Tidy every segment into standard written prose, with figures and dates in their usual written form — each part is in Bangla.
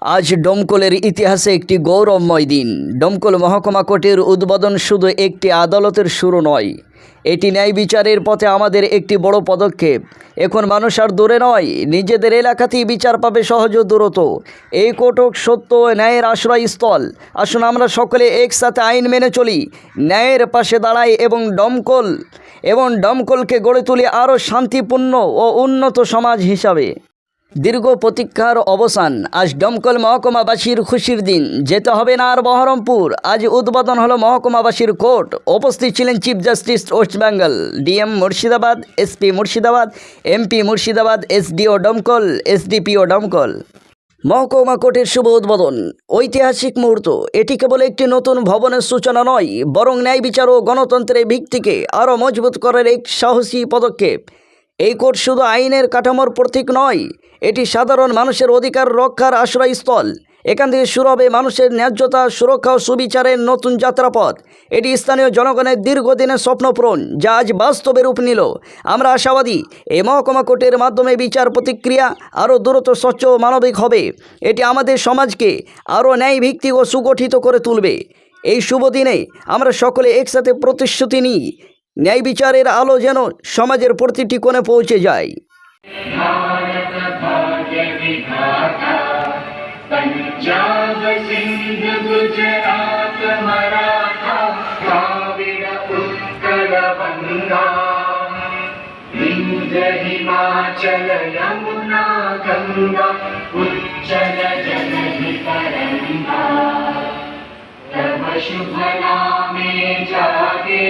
আজ ডমকলের ইতিহাসে একটি গৌরবময় দিন। ডমকল মহকুমা কোর্টের উদ্বোধন শুধু একটি আদালতের শুরু নয়, এটি ন্যায় বিচারের পথে আমাদের একটি বড় পদক্ষেপ। এখন মানুষ আর দূরে নয়, নিজেদের এলাকাতেই বিচার পাবে সহজ ও দ্রুত। এই কোর্ট হোক সত্য ও ন্যায়ের আশ্রয়স্থল। আসুন আমরা সকলে একসাথে আইন মেনে চলি, ন্যায়ের পাশে দাঁড়াই এবং ডমকলকে গড়ে তুলি আরও শান্তিপূর্ণ ও উন্নত সমাজ হিসাবে। দীর্ঘ প্রতীক্ষার অবসান, আজ ডমকল মহকুমাবাসীর খুশির দিন। যেতে হবে না আর বহরমপুর, আজ উদ্বোধন হলো মহকুমাবাসীর কোর্ট। উপস্থিত ছিলেন chief justice West Bengal, DM Murshidabad, SP Murshidabad, MP Murshidabad, SDO Domkal, SDPO Domkal. মহকুমা কোর্টের শুভ উদ্বোধন ঐতিহাসিক মুহূর্ত। এটি কেবল একটি নতুন ভবনের সূচনা নয়, বরং ন্যায় বিচার ও গণতন্ত্রের ভিত্তিকে আরও মজবুত করার এক সাহসী পদক্ষেপ। এই কোর্ট শুধু আইনের কাঠামোর প্রতীক নয়, এটি সাধারণ মানুষের অধিকার রক্ষার আশ্রয়স্থল। এখান থেকে শুরু হবে মানুষের ন্যায্যতা, সুরক্ষা ও সুবিচারের নতুন যাত্রাপথ। এটি স্থানীয় জনগণের দীর্ঘদিনের স্বপ্নপূরণ, যা আজ বাস্তবে রূপ নিল। আমরা আশাবাদী এই মহকুমা কোর্টের মাধ্যমে বিচার প্রতিক্রিয়া আরও দ্রুত, স্বচ্ছ ও মানবিক হবে। এটি আমাদের সমাজকে আরও ন্যায়ভিত্তিক ও সুগঠিত করে তুলবে। এই শুভ দিনে আমরা সকলে একসাথে প্রতিশ্রুতি নিই, ন্যায় বিচারের আলো যেন সমাজের প্রতিটি কোণে পৌঁছে যায়। पंजाब सिंध गुजरात मराठा द्राविड़ उत्कल बंगा विंध्य हिमाचल यमुना गंगा उच्चल जलधि तरंगा तव शुभ नामे जागे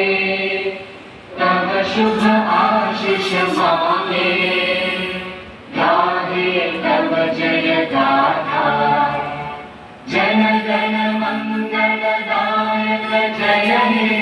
तव शुभ आशीष मांगे गाहे तव जय गाथा जन गण मंगलदायक जय हे